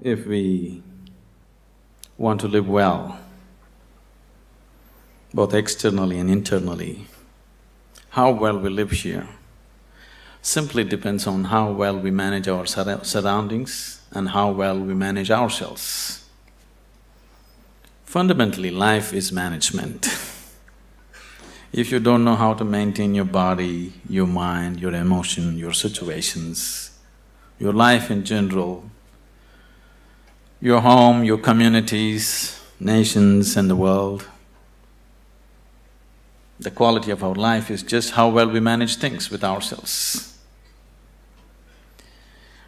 If we want to live well, both externally and internally, how well we live here simply depends on how well we manage our surroundings and how well we manage ourselves. Fundamentally, life is management. If you don't know how to maintain your body, your mind, your emotion, your situations, your life in general, your home, your communities, nations and the world, the quality of our life is just how well we manage things with ourselves.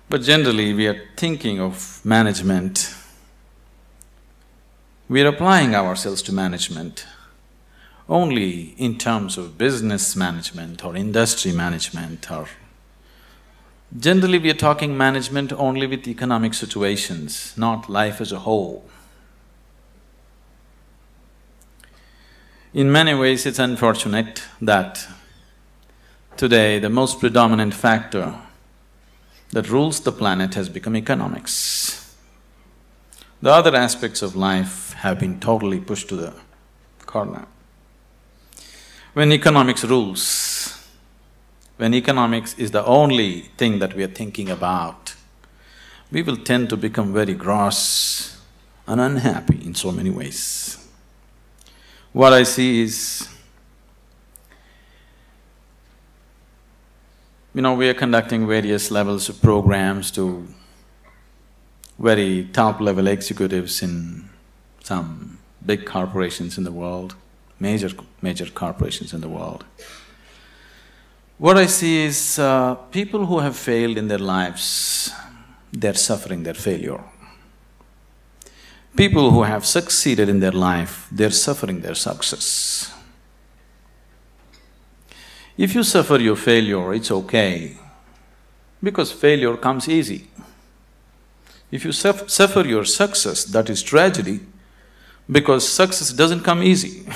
But generally, we are thinking of management, we are applying ourselves to management only in terms of business management or industry management or… Generally, we are talking management only with economic situations, not life as a whole. In many ways, it's unfortunate that today the most predominant factor that rules the planet has become economics. The other aspects of life have been totally pushed to the corner. When economics rules, when economics is the only thing that we are thinking about, we will tend to become very gross and unhappy in so many ways. What I see is, we are conducting various levels of programs to very top-level executives in some big corporations in the world, major corporations in the world. What I see is, people who have failed in their lives, they're suffering their failure. People who have succeeded in their life, they're suffering their success. If you suffer your failure, it's okay, because failure comes easy. If you suffer your success, that is tragedy, because success doesn't come easy.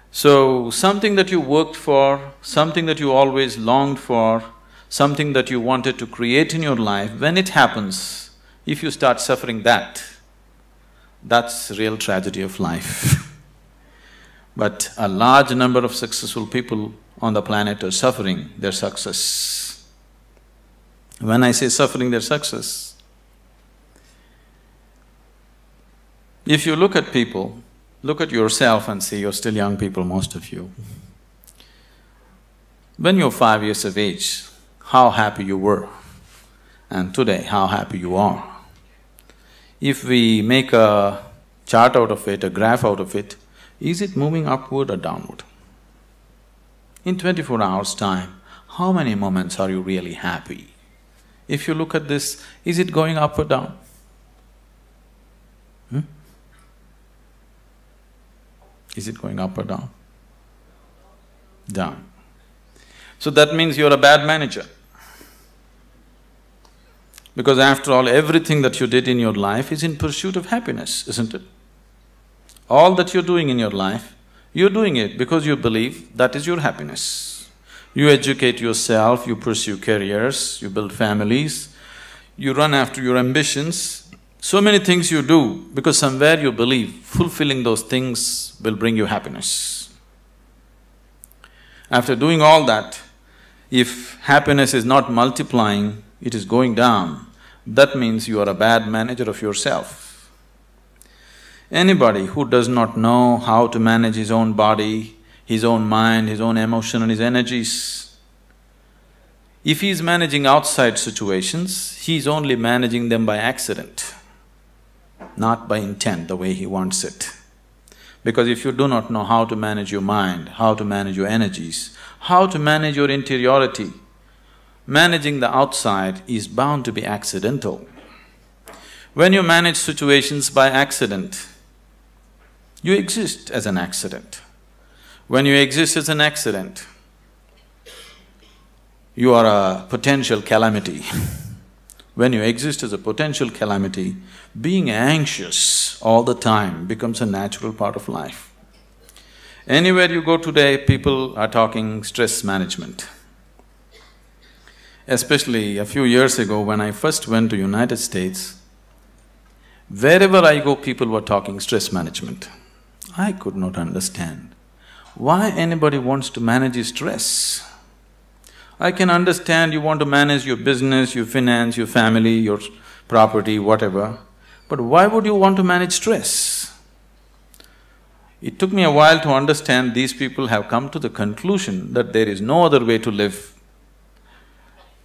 So, something that you worked for, something that you always longed for, something that you wanted to create in your life, when it happens, if you start suffering that, that's the real tragedy of life. But a large number of successful people on the planet are suffering their success. When I say suffering their success, if you look at people, look at yourself and see, you're still young people, most of you. When you're 5 years of age, how happy you were, and today, how happy you are. If we make a chart out of it, a graph out of it, is it moving upward or downward? In 24 hours' time, how many moments are you really happy? If you look at this, is it going up or down? Is it going up or down? Down. So that means you're a bad manager. Because after all, everything that you did in your life is in pursuit of happiness, isn't it? All that you're doing in your life, you're doing it because you believe that is your happiness. You educate yourself, you pursue careers, you build families, you run after your ambitions. So many things you do because somewhere you believe fulfilling those things will bring you happiness. After doing all that, if happiness is not multiplying, it is going down, that means you are a bad manager of yourself. Anybody who does not know how to manage his own body, his own mind, his own emotion and his energies, if he is managing outside situations, he is only managing them by accident, not by intent, the way he wants it. Because if you do not know how to manage your mind, how to manage your energies, how to manage your interiority, managing the outside is bound to be accidental. When you manage situations by accident, you exist as an accident. When you exist as an accident, you are a potential calamity. When you exist as a potential calamity, being anxious all the time becomes a natural part of life. Anywhere you go today, people are talking stress management. Especially a few years ago when I first went to United States, wherever I go, people were talking stress management. I could not understand why anybody wants to manage his stress. I can understand you want to manage your business, your finance, your family, your property, whatever, but why would you want to manage stress? It took me a while to understand these people have come to the conclusion that there is no other way to live.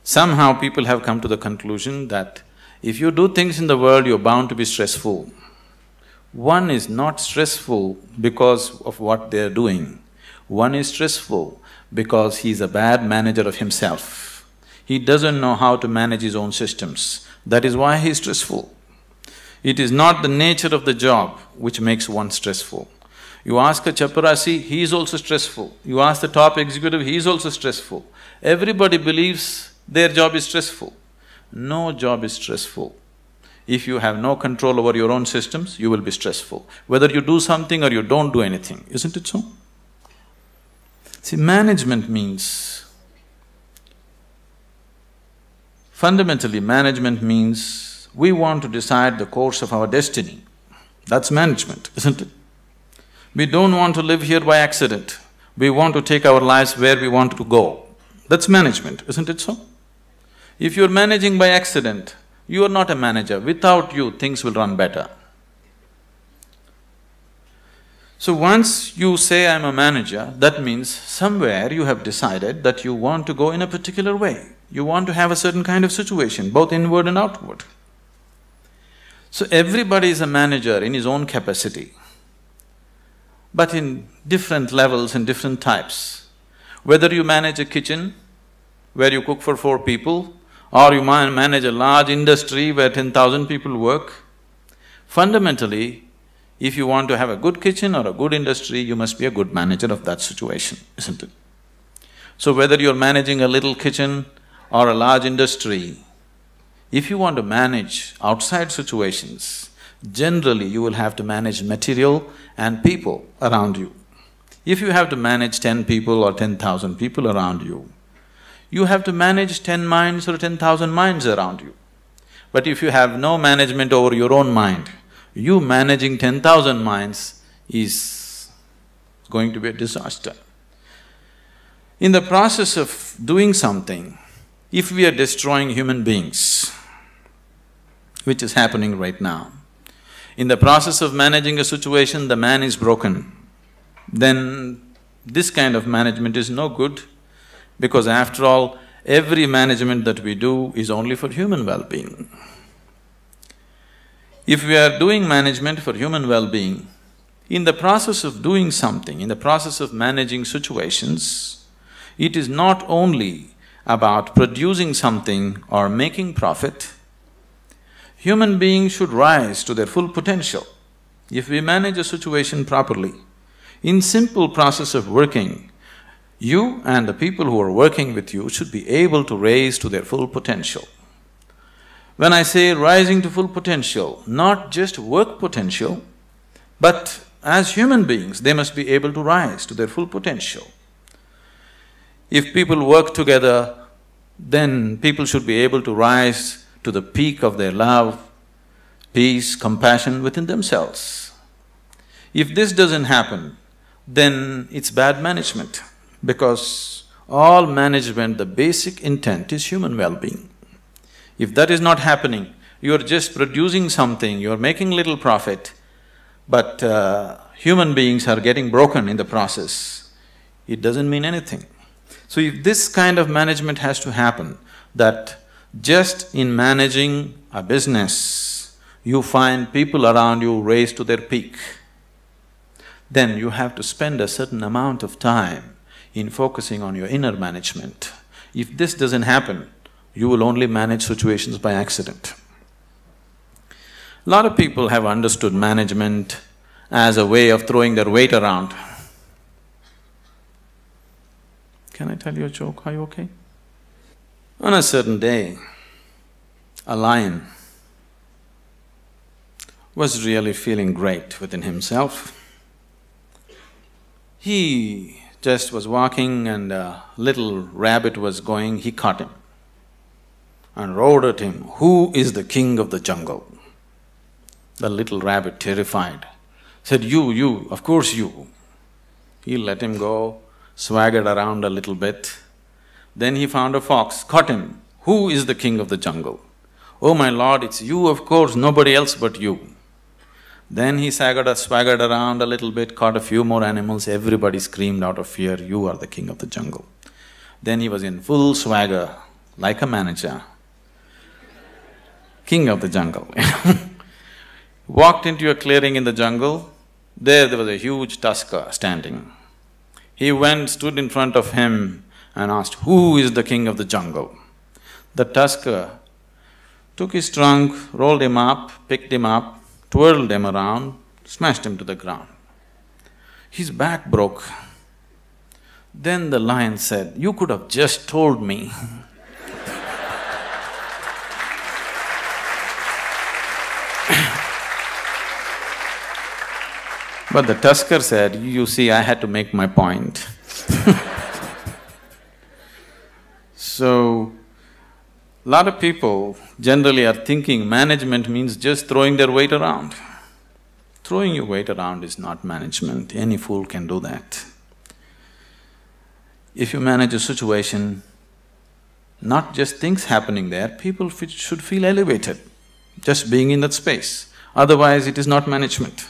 Somehow people have come to the conclusion that if you do things in the world, you're bound to be stressful. One is not stressful because of what they're doing. One is stressful because he's a bad manager of himself. He doesn't know how to manage his own systems. That is why he's stressful. It is not the nature of the job which makes one stressful. You ask a chaparasi, he is also stressful. You ask the top executive, he is also stressful. Everybody believes their job is stressful. No job is stressful. If you have no control over your own systems, you will be stressful, whether you do something or you don't do anything, isn't it so? See, management means… fundamentally, management means we want to decide the course of our destiny. That's management, isn't it? We don't want to live here by accident. We want to take our lives where we want to go. That's management, isn't it so? If you're managing by accident, you are not a manager. Without you, things will run better. So once you say, I'm a manager, that means somewhere you have decided that you want to go in a particular way. You want to have a certain kind of situation, both inward and outward. So everybody is a manager in his own capacity, but in different levels and different types. Whether you manage a kitchen where you cook for 4 people, or you manage a large industry where 10,000 people work, fundamentally, if you want to have a good kitchen or a good industry, you must be a good manager of that situation, isn't it? So whether you're managing a little kitchen or a large industry, if you want to manage outside situations, generally you will have to manage material and people around you. If you have to manage 10 people or 10,000 people around you, you have to manage 10 minds or 10,000 minds around you. But if you have no management over your own mind, you managing 10,000 minds is going to be a disaster. In the process of doing something, if we are destroying human beings, which is happening right now, in the process of managing a situation, the man is broken, then this kind of management is no good, because after all, every management that we do is only for human well-being. If we are doing management for human well-being, in the process of doing something, in the process of managing situations, it is not only about producing something or making profit. Human beings should rise to their full potential. If we manage a situation properly, in simple process of working, you and the people who are working with you should be able to raise to their full potential. When I say rising to full potential, not just work potential, but as human beings, they must be able to rise to their full potential. If people work together, then people should be able to rise to the peak of their love, peace, compassion within themselves. If this doesn't happen, then it's bad management, because all management, the basic intent is human well-being. If that is not happening, you're just producing something, you're making little profit, but human beings are getting broken in the process, it doesn't mean anything. So if this kind of management has to happen, that just in managing a business, you find people around you raise to their peak, then you have to spend a certain amount of time in focusing on your inner management. If this doesn't happen, you will only manage situations by accident. A lot of people have understood management as a way of throwing their weight around. Can I tell you a joke? Are you okay? On a certain day, a lion was really feeling great within himself. He just was walking and a little rabbit was going, he caught him. and roared at him, "Who is the king of the jungle?" The little rabbit, terrified, said, You, of course you." He let him go, swaggered around a little bit. Then he found a fox, caught him. "Who is the king of the jungle?" "Oh my lord, it's you, of course, nobody else but you." Then he swaggered around a little bit, caught a few more animals, everybody screamed out of fear, "You are the king of the jungle." Then he was in full swagger, like a manager, king of the jungle. Walked into a clearing in the jungle, there was a huge tusker standing. He went, stood in front of him and asked, "Who is the king of the jungle?" The tusker took his trunk, rolled him up, picked him up, twirled him around, smashed him to the ground. His back broke. Then the lion said, "You could have just told me." But the tusker said, "You see, I had to make my point." So, lot of people generally are thinking management means just throwing their weight around. Throwing your weight around is not management, any fool can do that. If you manage a situation, not just things happening there, people should feel elevated just being in that space. Otherwise, it is not management.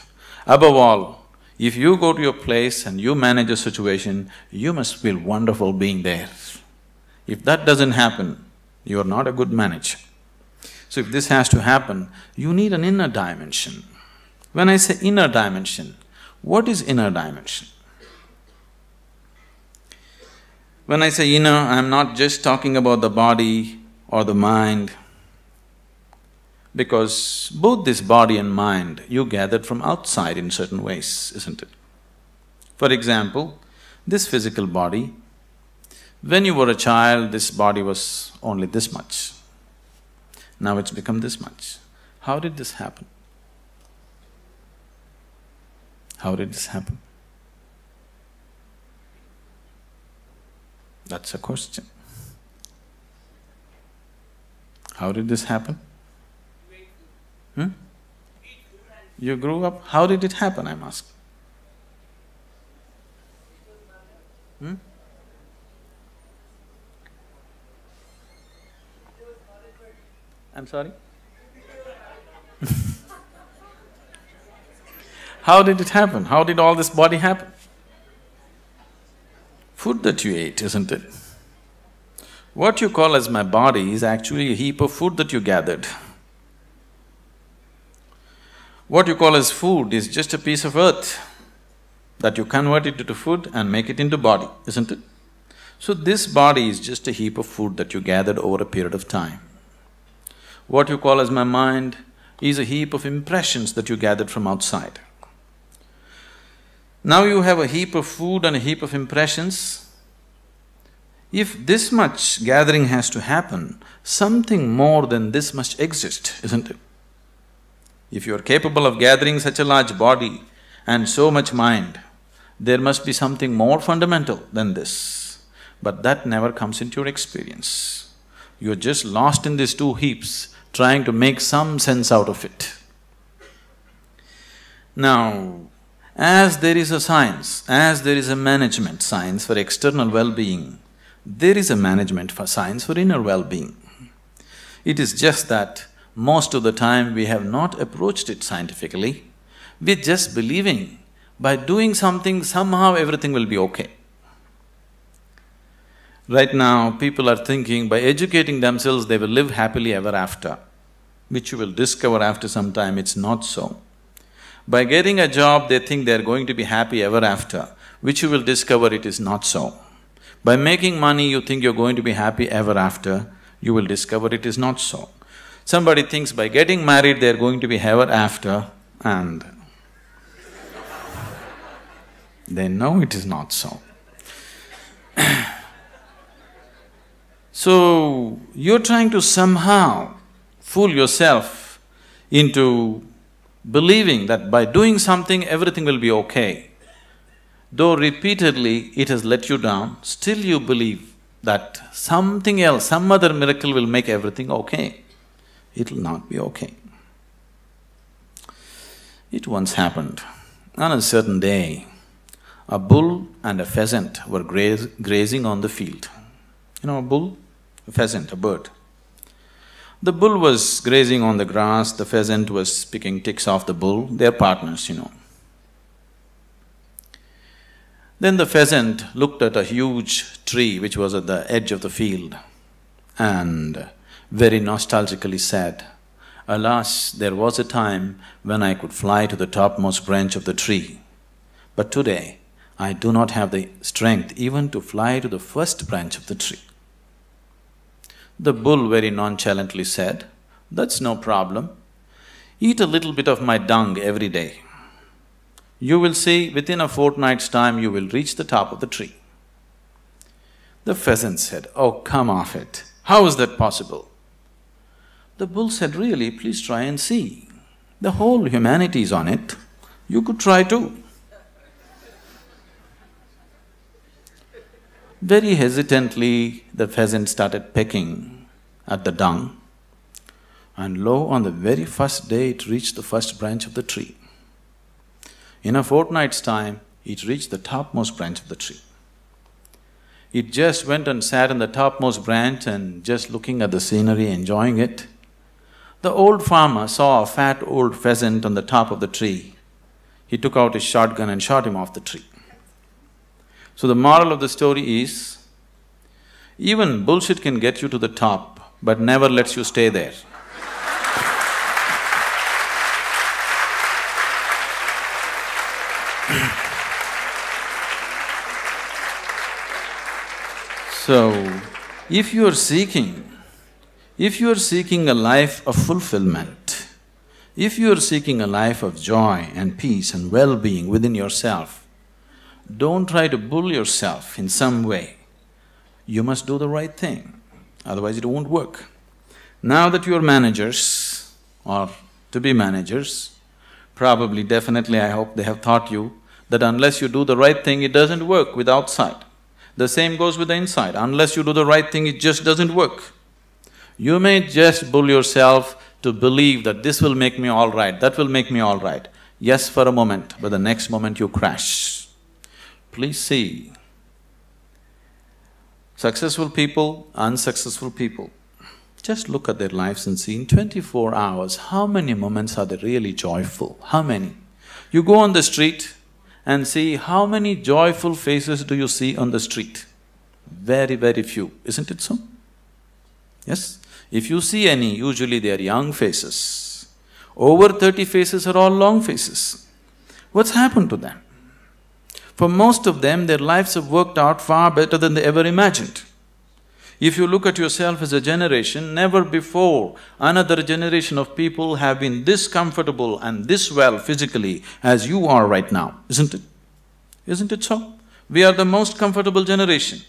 Above all, if you go to a place and you manage a situation, you must feel wonderful being there. If that doesn't happen, you are not a good manager. So if this has to happen, you need an inner dimension. When I say inner dimension, what is inner dimension? When I say inner, I'm not just talking about the body or the mind, because both this body and mind you gathered from outside in certain ways, isn't it? For example, this physical body, when you were a child, this body was only this much. Now it's become this much. How did this happen? How did this happen? That's a question. How did this happen? You grew up, how did it happen, I'm asking? I'm sorry? How did it happen? How did all this body happen? Food that you ate, isn't it? What you call as my body is actually a heap of food that you gathered. What you call as food is just a piece of earth that you convert it into food and make it into body, isn't it? So this body is just a heap of food that you gathered over a period of time. What you call as my mind is a heap of impressions that you gathered from outside. Now you have a heap of food and a heap of impressions. If this much gathering has to happen, something more than this must exist, isn't it? If you are capable of gathering such a large body and so much mind, there must be something more fundamental than this. But that never comes into your experience. You're just lost in these two heaps, trying to make some sense out of it. Now, as there is a science, as there is a management science for external well-being, there is a management for science for inner well-being. It is just that most of the time we have not approached it scientifically, we're just believing by doing something somehow everything will be okay. Right now, people are thinking by educating themselves they will live happily ever after, which you will discover after some time it's not so. By getting a job, they think they're going to be happy ever after, which you will discover it is not so. By making money, you think you're going to be happy ever after, you will discover it is not so. Somebody thinks by getting married they're going to be ever after, and they know it is not so. So, you're trying to somehow fool yourself into believing that by doing something everything will be okay. Though repeatedly it has let you down, still you believe that something else, some other miracle will make everything okay. It'll not be okay. It once happened. On a certain day, a bull and a pheasant were grazing on the field. You know a bull? A pheasant, a bird. The bull was grazing on the grass, the pheasant was picking ticks off the bull, they're partners, you know. Then the pheasant looked at a huge tree which was at the edge of the field and very nostalgically said, "Alas, there was a time when I could fly to the topmost branch of the tree, but today I do not have the strength even to fly to the first branch of the tree." The bull very nonchalantly said, "That's no problem. Eat a little bit of my dung every day. You will see, within a fortnight's time you will reach the top of the tree." The pheasant said, "Oh, come off it. How is that possible?" The bull said, "Really, please try and see. The whole humanity is on it. You could try too." Very hesitantly, the pheasant started pecking at the dung, and lo, on the very first day it reached the first branch of the tree. In a fortnight's time, it reached the topmost branch of the tree. It just went and sat on the topmost branch and just looking at the scenery, enjoying it. The old farmer saw a fat old pheasant on the top of the tree. He took out his shotgun and shot him off the tree. So the moral of the story is, even bullshit can get you to the top, but never lets you stay there. So, if you are seeking a life of fulfillment, if you are seeking a life of joy and peace and well-being within yourself, don't try to bull yourself in some way. You must do the right thing, otherwise it won't work. Now that you are managers or to be managers, probably, definitely I hope they have taught you that unless you do the right thing, it doesn't work with outside. The same goes with the inside, unless you do the right thing, it just doesn't work. You may just bull yourself to believe that this will make me all right, that will make me all right. Yes, for a moment, but the next moment you crash. Please see, successful people, unsuccessful people, just look at their lives and see in 24 hours, how many moments are they really joyful? How many? You go on the street and see how many joyful faces do you see on the street? Very, very few, isn't it so? Yes? If you see any, usually they are young faces. Over 30 faces are all long faces. What's happened to them? For most of them, their lives have worked out far better than they ever imagined. If you look at yourself as a generation, never before another generation of people have been this comfortable and this well physically as you are right now, isn't it? Isn't it so? We are the most comfortable generation.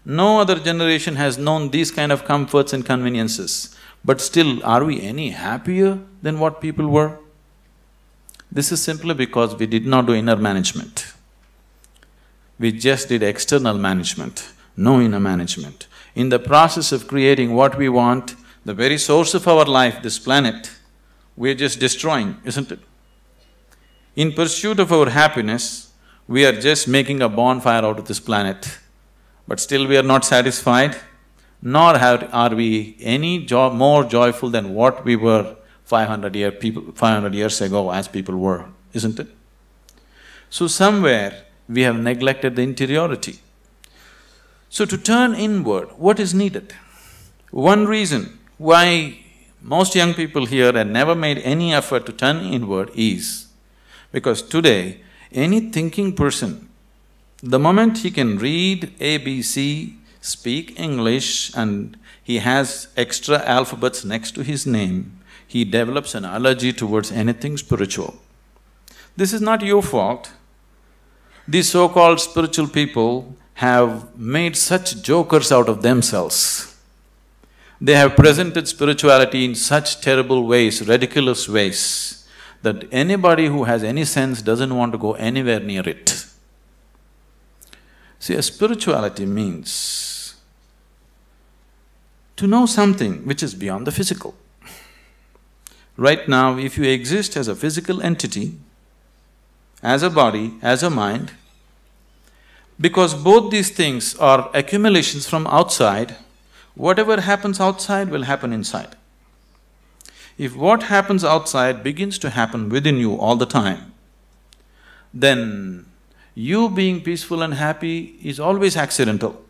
No other generation has known these kind of comforts and conveniences. But still, are we any happier than what people were? This is simply because we did not do inner management. We just did external management, no inner management. In the process of creating what we want, the very source of our life, this planet, we're just destroying, isn't it? In pursuit of our happiness, we are just making a bonfire out of this planet, but still we are not satisfied, nor are we any more joyful than what we were 500 years ago as people were, isn't it? So somewhere we have neglected the interiority. So to turn inward, what is needed? One reason why most young people here have never made any effort to turn inward is because today, any thinking person, the moment he can read ABC, speak English and he has extra alphabets next to his name, he develops an allergy towards anything spiritual. This is not your fault. These so-called spiritual people have made such jokers out of themselves. They have presented spirituality in such terrible ways, ridiculous ways, that anybody who has any sense doesn't want to go anywhere near it. See, a spirituality means to know something which is beyond the physical. Right now, if you exist as a physical entity, as a body, as a mind, because both these things are accumulations from outside, whatever happens outside will happen inside. If what happens outside begins to happen within you all the time, then you being peaceful and happy is always accidental.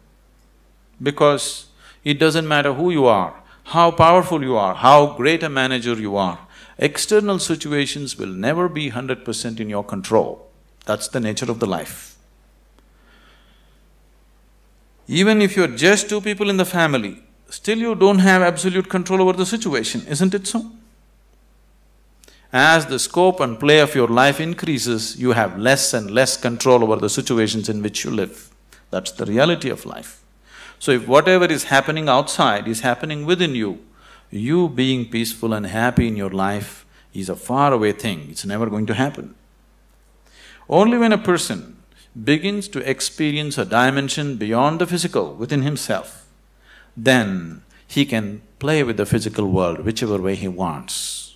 Because it doesn't matter who you are, how powerful you are, how great a manager you are, external situations will never be 100% in your control. That's the nature of the life. Even if you're just two people in the family, still you don't have absolute control over the situation, isn't it so? As the scope and play of your life increases, you have less and less control over the situations in which you live. That's the reality of life. So if whatever is happening outside is happening within you, you being peaceful and happy in your life is a faraway thing, it's never going to happen. Only when a person begins to experience a dimension beyond the physical within himself, then he can play with the physical world whichever way he wants.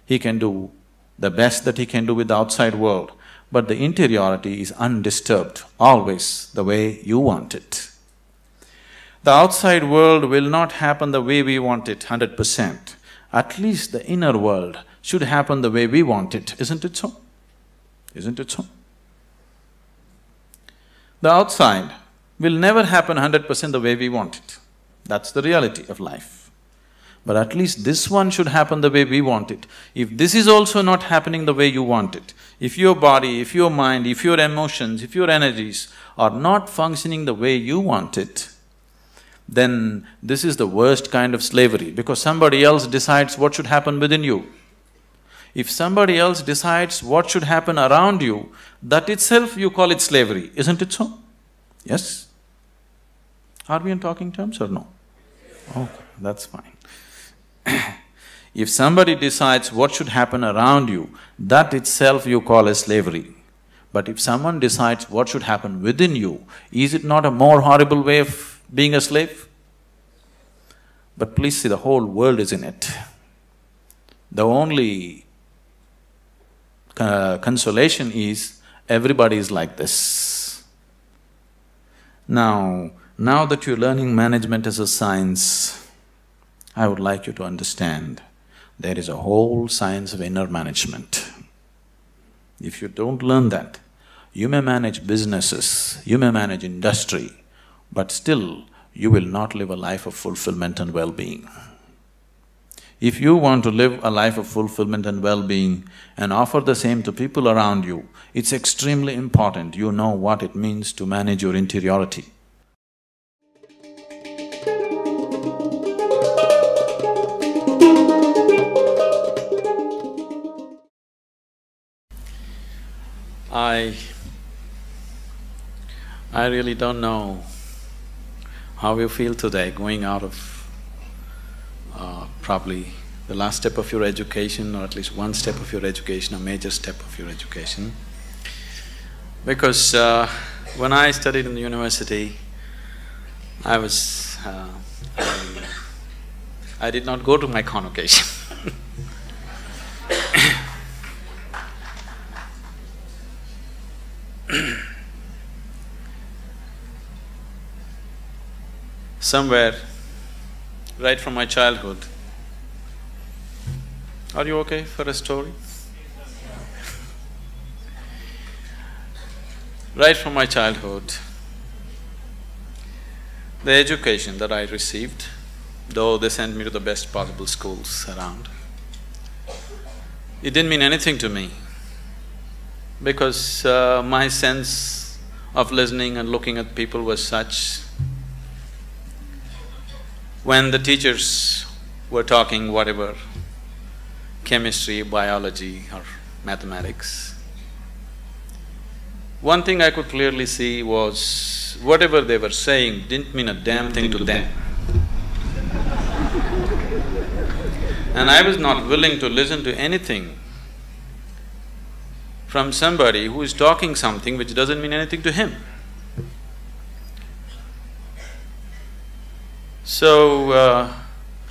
He can do the best that he can do with the outside world, but the interiority is undisturbed, always the way you want it. The outside world will not happen the way we want it 100%. At least the inner world should happen the way we want it, isn't it so? Isn't it so? The outside will never happen 100% the way we want it. That's the reality of life. But at least this one should happen the way we want it. If this is also not happening the way you want it, if your body, if your mind, if your emotions, if your energies are not functioning the way you want it, then this is the worst kind of slavery, because somebody else decides what should happen within you. If somebody else decides what should happen around you, that itself you call it slavery, isn't it so? Yes? Are we in talking terms or no? Okay, that's fine. If somebody decides what should happen around you, that itself you call as slavery. But if someone decides what should happen within you, is it not a more horrible way of being a slave? But please see, the whole world is in it. The only consolation is everybody is like this. Now that you're learning management as a science, I would like you to understand there is a whole science of inner management. If you don't learn that, you may manage businesses, you may manage industry, but still you will not live a life of fulfillment and well-being. If you want to live a life of fulfillment and well-being and offer the same to people around you, it's extremely important you know what it means to manage your interiority. I really don't know how you feel today going out of probably the last step of your education, or at least one step of your education, a major step of your education. Because when I studied in the university, I did not go to my convocation. Somewhere, right from my childhood… Are you okay for a story? Right from my childhood, the education that I received, though they sent me to the best possible schools around, it didn't mean anything to me, because my sense of listening and looking at people was such. When the teachers were talking whatever, chemistry, biology or mathematics, one thing I could clearly see was whatever they were saying didn't mean a damn thing to them. And I was not willing to listen to anything from somebody who is talking something which doesn't mean anything to him. So,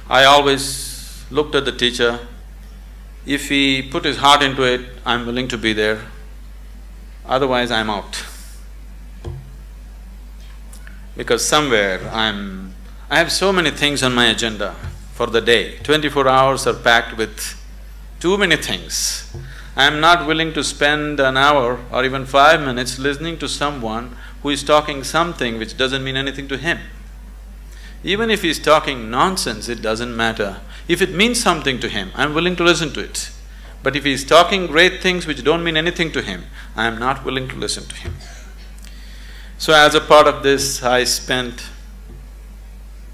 I always looked at the teacher. If he put his heart into it, I'm willing to be there. Otherwise, I'm out. Because somewhere I have so many things on my agenda for the day. 24 hours are packed with too many things. I'm not willing to spend an hour or even 5 minutes listening to someone who is talking something which doesn't mean anything to him. Even if he's talking nonsense, it doesn't matter. If it means something to him, I'm willing to listen to it. But if he's talking great things which don't mean anything to him, I'm not willing to listen to him. So as a part of this, I spent…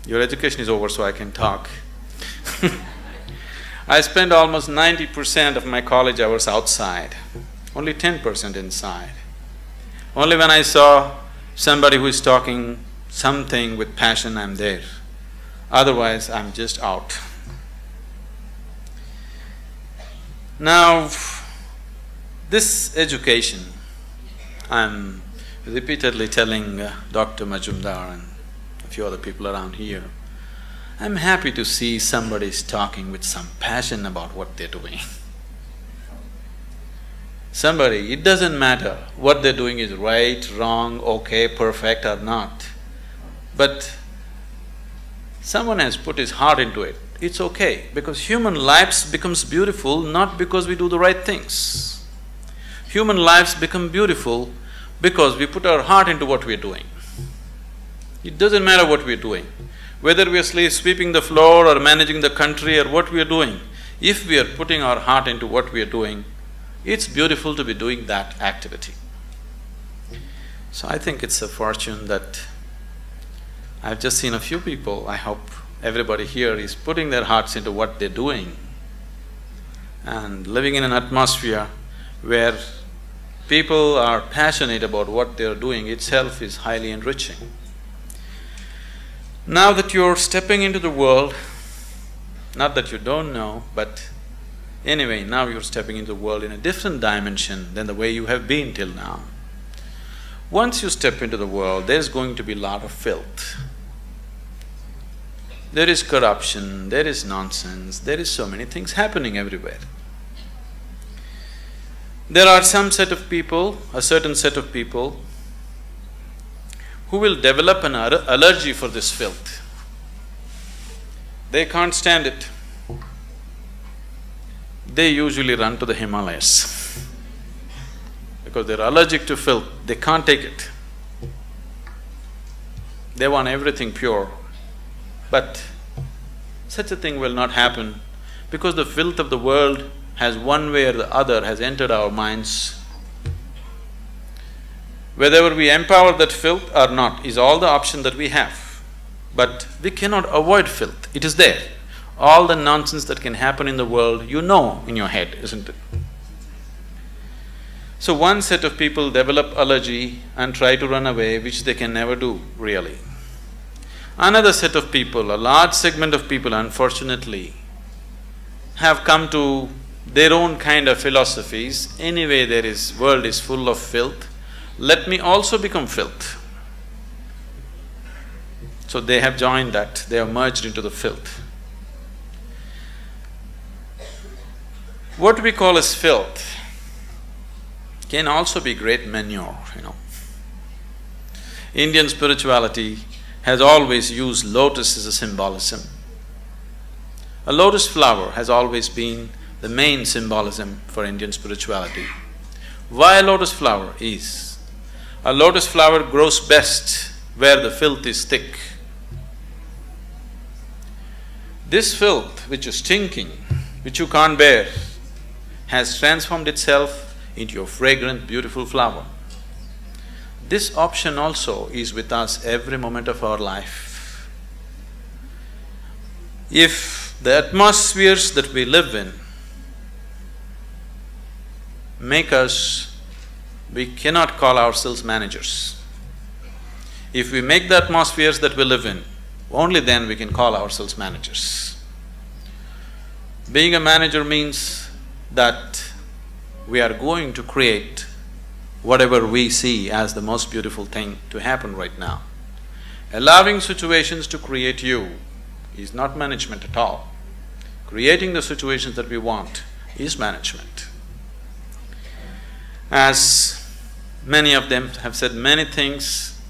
Your education is over, so I can talk. I spent almost 90% of my college hours outside, only 10% inside. Only when I saw somebody who is talking something with passion, I'm there. Otherwise, I'm just out. Now, this education, I'm repeatedly telling Dr. Majumdar and a few other people around here, I'm happy to see somebody's talking with some passion about what they're doing. Somebody, it doesn't matter what they're doing is right, wrong, okay, perfect or not. But someone has put his heart into it, it's okay, because human lives becomes beautiful not because we do the right things. Human lives become beautiful because we put our heart into what we're doing. It doesn't matter what we're doing, whether we're sweeping the floor or managing the country or what we're doing, if we are putting our heart into what we're doing, it's beautiful to be doing that activity. So I think it's a fortune that I've just seen a few people, I hope everybody here is putting their hearts into what they're doing and living in an atmosphere where people are passionate about what they're doing itself is highly enriching. Now that you're stepping into the world, not that you don't know, but anyway, now you're stepping into the world in a different dimension than the way you have been till now. Once you step into the world, there's going to be a lot of filth. There is corruption, there is nonsense, there is so many things happening everywhere. There are some set of people, a certain set of people, who will develop an allergy for this filth. They can't stand it. They usually run to the Himalayas because they're allergic to filth, they can't take it. They want everything pure. But such a thing will not happen because the filth of the world has one way or the other has entered our minds. Whether we empower that filth or not is all the option that we have. But we cannot avoid filth, it is there. All the nonsense that can happen in the world, you know in your head, isn't it? So one set of people develop allergy and try to run away, which they can never do, really. Another set of people, a large segment of people, unfortunately, have come to their own kind of philosophies. Anyway, world is full of filth, let me also become filth. So they have joined that, they have merged into the filth. What we call as filth can also be great manure, you know. Indian spirituality has always used lotus as a symbolism. A lotus flower has always been the main symbolism for Indian spirituality. Why a lotus flower is? A lotus flower grows best where the filth is thick. This filth which is stinking, which you can't bear, has transformed itself into a fragrant, beautiful flower. This option also is with us every moment of our life. If the atmospheres that we live in make us… we cannot call ourselves managers. If we make the atmospheres that we live in, only then we can call ourselves managers. Being a manager means that we are going to create whatever we see as the most beautiful thing to happen right now. Allowing situations to create you is not management at all. Creating the situations that we want is management. As many of them have said many things,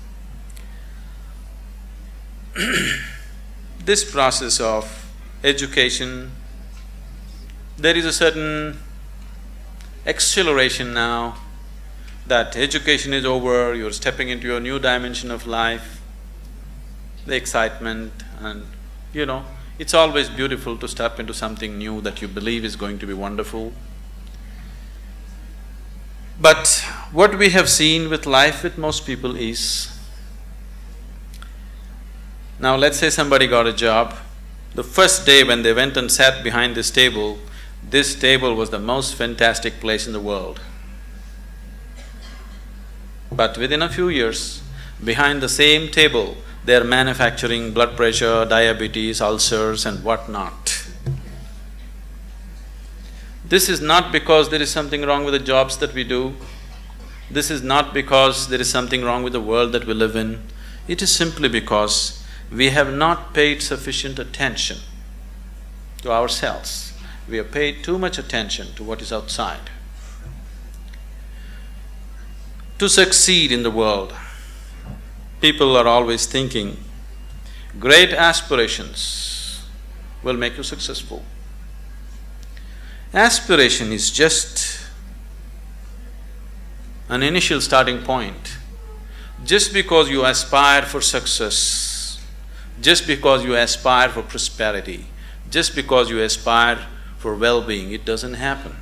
this process of education, there is a certain acceleration now that education is over, you're stepping into your new dimension of life, the excitement, and it's always beautiful to step into something new that you believe is going to be wonderful. But what we have seen with life with most people is, now let's say somebody got a job, the first day when they went and sat behind this table was the most fantastic place in the world. But within a few years, behind the same table, they're manufacturing blood pressure, diabetes, ulcers and whatnot. This is not because there is something wrong with the jobs that we do. This is not because there is something wrong with the world that we live in. It is simply because we have not paid sufficient attention to ourselves. We have paid too much attention to what is outside. To succeed in the world, people are always thinking, great aspirations will make you successful. Aspiration is just an initial starting point. Just because you aspire for success, just because you aspire for prosperity, just because you aspire for well-being, it doesn't happen.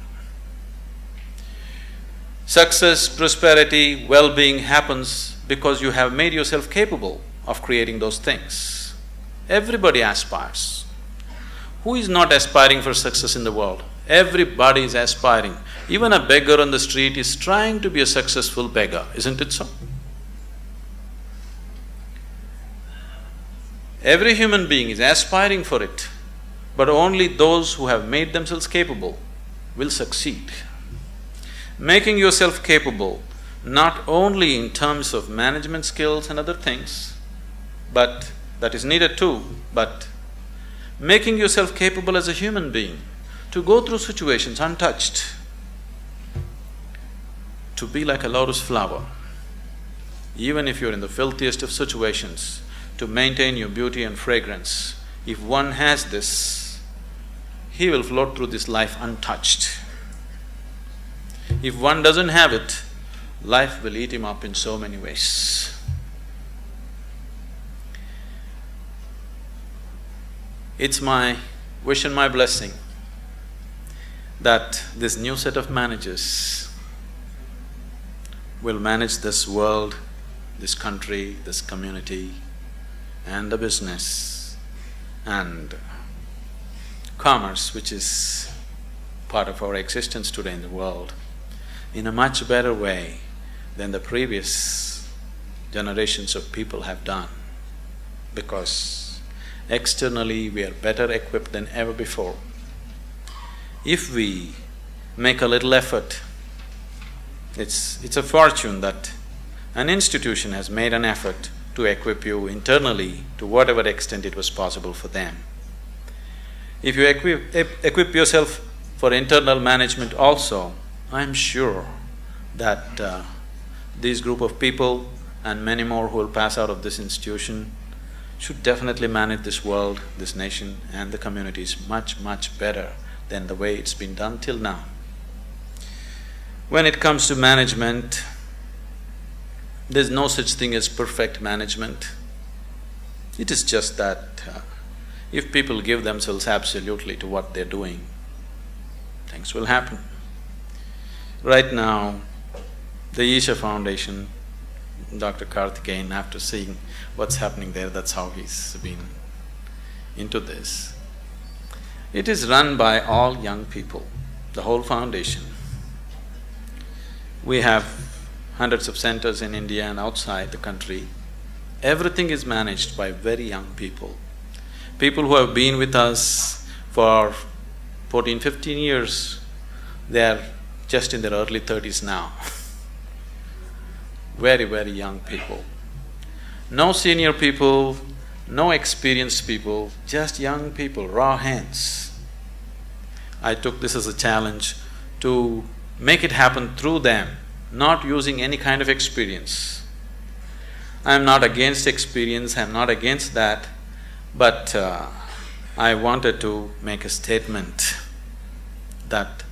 Success, prosperity, well-being happens because you have made yourself capable of creating those things. Everybody aspires. Who is not aspiring for success in the world? Everybody is aspiring. Even a beggar on the street is trying to be a successful beggar, isn't it so? Every human being is aspiring for it, but only those who have made themselves capable will succeed. Making yourself capable not only in terms of management skills and other things, but that is needed too, but making yourself capable as a human being to go through situations untouched, to be like a lotus flower, even if you're in the filthiest of situations, to maintain your beauty and fragrance. If one has this, he will float through this life untouched. If one doesn't have it, life will eat him up in so many ways. It's my wish and my blessing that this new set of managers will manage this world, this country, this community, and the business and commerce, which is part of our existence today in the world, in a much better way than the previous generations of people have done, because externally we are better equipped than ever before. If we make a little effort, it's a fortune that an institution has made an effort to equip you internally to whatever extent it was possible for them. If you equip yourself for internal management also, I'm sure that this group of people and many more who will pass out of this institution should definitely manage this world, this nation and the communities much, much better than the way it's been done till now. When it comes to management, there's no such thing as perfect management. It is just that if people give themselves absolutely to what they're doing, things will happen. Right now, the Isha Foundation, Dr. Karthikeyan, after seeing what's happening there, that's how he's been into this. It is run by all young people, the whole foundation. We have hundreds of centers in India and outside the country. Everything is managed by very young people. People who have been with us for 14, 15 years, they are just in their early 30s now. Very, very young people. No senior people, no experienced people, just young people, raw hands. I took this as a challenge to make it happen through them, not using any kind of experience. I am not against experience, I am not against that, but I wanted to make a statement that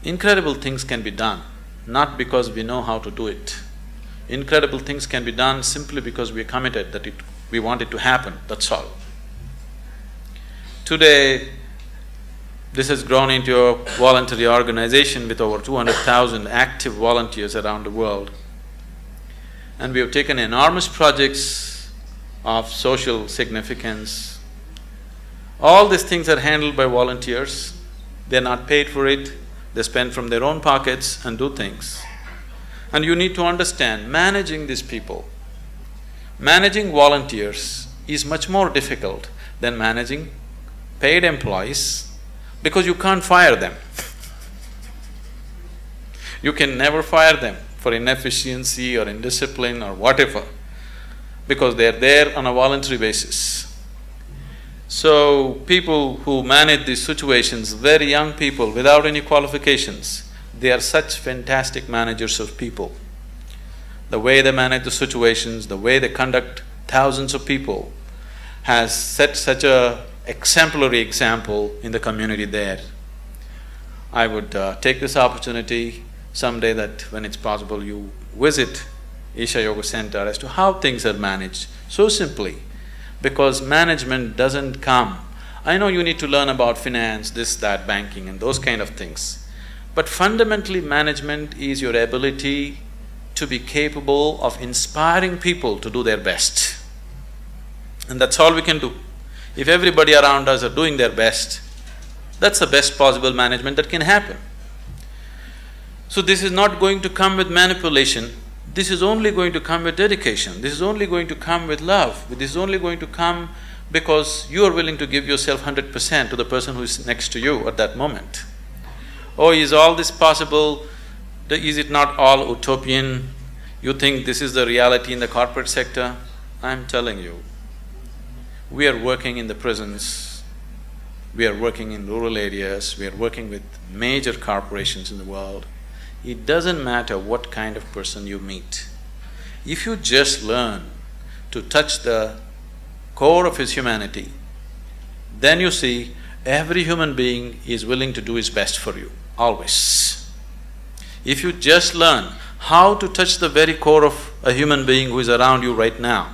incredible things can be done, not because we know how to do it. Incredible things can be done simply because we are committed that we want it to happen, that's all. Today, this has grown into a voluntary organization with over 200,000 active volunteers around the world. And we have taken enormous projects of social significance. All these things are handled by volunteers. They're not paid for it, they spend from their own pockets and do things. And you need to understand, managing these people, managing volunteers is much more difficult than managing paid employees because you can't fire them. You can never fire them for inefficiency or indiscipline or whatever, because they're there on a voluntary basis. So, people who manage these situations, very young people without any qualifications, they are such fantastic managers of people. The way they manage the situations, the way they conduct thousands of people has set such a exemplary example in the community there. I would take this opportunity someday that when it's possible you visit Isha Yoga Center as to how things are managed, so simply, because management doesn't come… I know you need to learn about finance, this, that, banking and those kind of things, but fundamentally management is your ability to be capable of inspiring people to do their best. And that's all we can do. If everybody around us are doing their best, that's the best possible management that can happen. So this is not going to come with manipulation, this is only going to come with dedication, this is only going to come with love, this is only going to come because you are willing to give yourself 100% to the person who is next to you at that moment. Oh, is all this possible? Is it not all utopian? You think this is the reality in the corporate sector? I'm telling you, we are working in the prisons, we are working in rural areas, we are working with major corporations in the world. It doesn't matter what kind of person you meet. If you just learn to touch the core of his humanity, then you see every human being is willing to do his best for you, always. If you just learn how to touch the very core of a human being who is around you right now,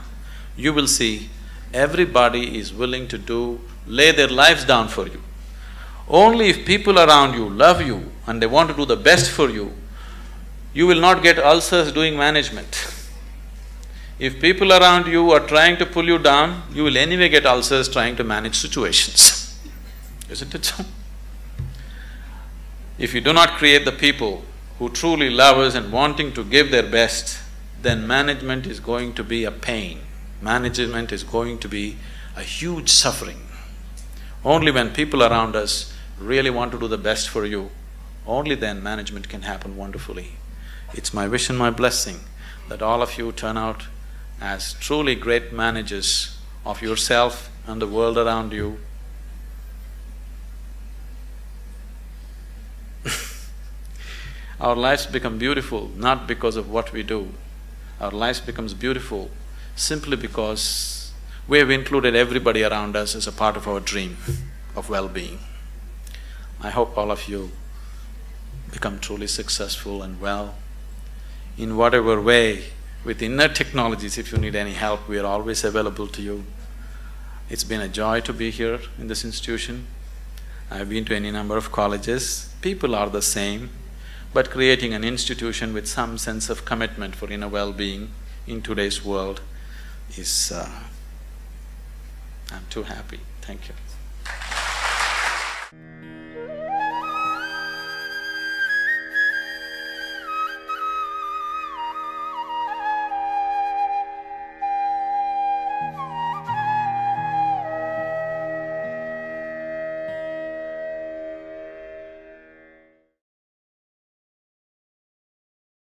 you will see everybody is willing to lay their lives down for you. Only if people around you love you and they want to do the best for you, you will not get ulcers doing management. If people around you are trying to pull you down, you will anyway get ulcers trying to manage situations. Isn't it so? If you do not create the people who truly love us and wanting to give their best, then management is going to be a pain. Management is going to be a huge suffering. Only when people around us really want to do the best for you, only then management can happen wonderfully. It's my wish and my blessing that all of you turn out as truly great managers of yourself and the world around you. Our lives become beautiful not because of what we do. Our lives becomes beautiful simply because we have included everybody around us as a part of our dream of well-being. I hope all of you become truly successful and well. In whatever way, with inner technologies, if you need any help, we are always available to you. It's been a joy to be here in this institution. I've been to any number of colleges. People are the same, but creating an institution with some sense of commitment for inner well-being in today's world is… I'm too happy. Thank you.